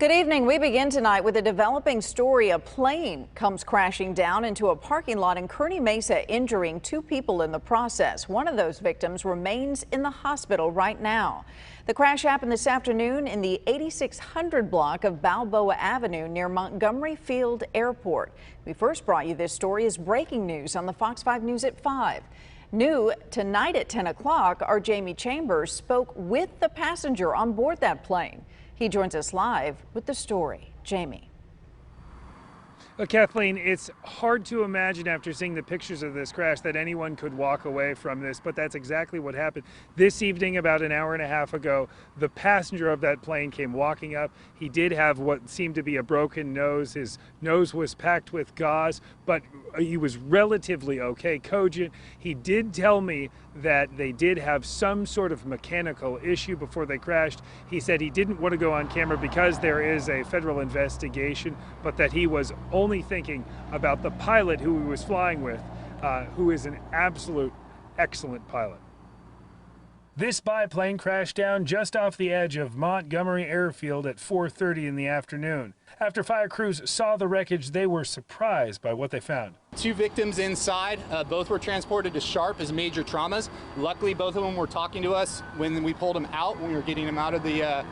Good evening. We begin tonight with a developing story. A plane comes crashing down into a parking lot in Kearney Mesa, injuring two people in the process. One of those victims remains in the hospital right now. The crash happened this afternoon in the 8600 block of Balboa Avenue near Montgomery Field Airport. We first brought you this story as breaking news on the Fox 5 News at 5. New tonight at 10 o'clock, our Jamie Chambers spoke with the passenger on board that plane. He joins us live with the story. Jamie. Kathleen, it's hard to imagine after seeing the pictures of this crash that anyone could walk away from this, but that's exactly what happened. This evening, about an hour and a half ago, the passenger of that plane came walking up. He did have what seemed to be a broken nose. His nose was packed with gauze, but he was relatively okay, cogent. He did tell me that they did have some sort of mechanical issue before they crashed. He said he didn't want to go on camera because there is a federal investigation, but that he was only thinking about the pilot who he was flying with, who is an absolute excellent pilot. This biplane crashed down just off the edge of Montgomery Airfield at 4:30 in the afternoon. After fire crews saw the wreckage, they were surprised by what they found. Two victims inside. Both were transported to Sharp as major traumas. Luckily, both of them were talking to us when we pulled them out, when we were getting them out of the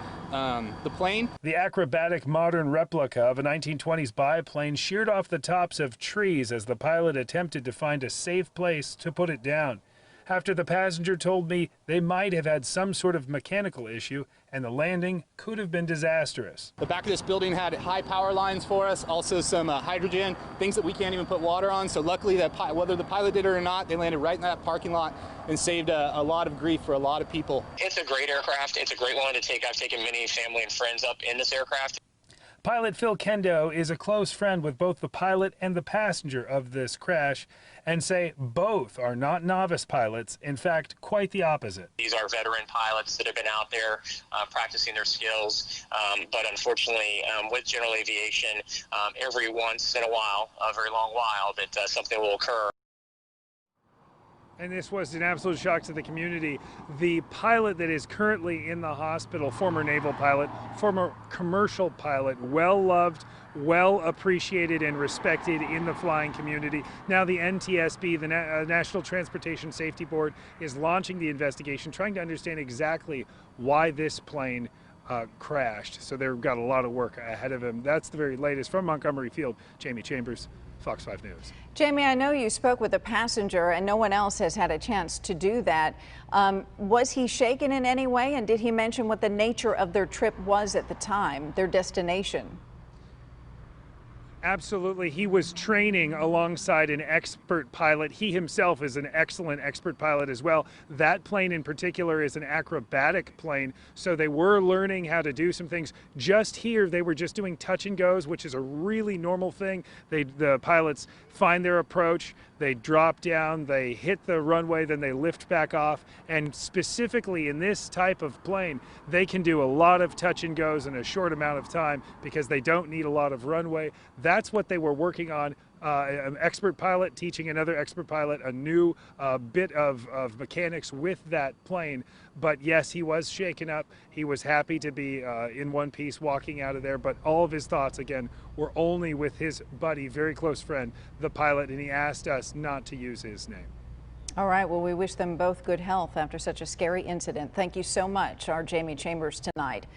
plane. The acrobatic modern replica of a 1920s biplane sheared off the tops of trees as the pilot attempted to find a safe place to put it down. After the passenger told me they might have had some sort of mechanical issue and the landing could have been disastrous. The back of this building had high power lines for us, also some hydrogen, things that we can't even put water on. So luckily, whether the pilot did it or not, they landed right in that parking lot and saved a lot of grief for a lot of people. It's a great aircraft. It's a great one to take. I've taken many family and friends up in this aircraft. Pilot Phil Kendo is a close friend with both the pilot and the passenger of this crash and say both are not novice pilots. In fact, quite the opposite. These are veteran pilots that have been out there practicing their skills. But unfortunately, with general aviation, every once in a while, a very long while, that something will occur. And this was an absolute shock to the community. The pilot that is currently in the hospital, former naval pilot, former commercial pilot, well loved, well appreciated and respected in the flying community. Now the NTSB, the National Transportation Safety Board, is launching the investigation, trying to understand exactly why this plane crashed. So they've got a lot of work ahead of them. That's the very latest from Montgomery Field. Jamie Chambers, Fox 5 News. Jamie, I know you spoke with the passenger and no one else has had a chance to do that. Was he shaken in any way, and did he mention what the nature of their trip was at the time, their destination? Absolutely. He was training alongside an expert pilot. He himself is an excellent expert pilot as well. That plane in particular is an acrobatic plane, so they were learning how to do some things. Just here, they were just doing touch and goes, which is a really normal thing. The pilots find their approach, they drop down, they hit the runway, then they lift back off. And specifically in this type of plane, they can do a lot of touch and goes in a short amount of time because they don't need a lot of runway. That's what they were working on. An expert pilot teaching another expert pilot a new bit of mechanics with that plane. But yes, he was shaken up. He was happy to be in one piece walking out of there, but all of his thoughts, again, were only with his buddy, very close friend, the pilot, and he asked us not to use his name. All right, well, we wish them both good health after such a scary incident. Thank you so much, our Jamie Chambers, tonight.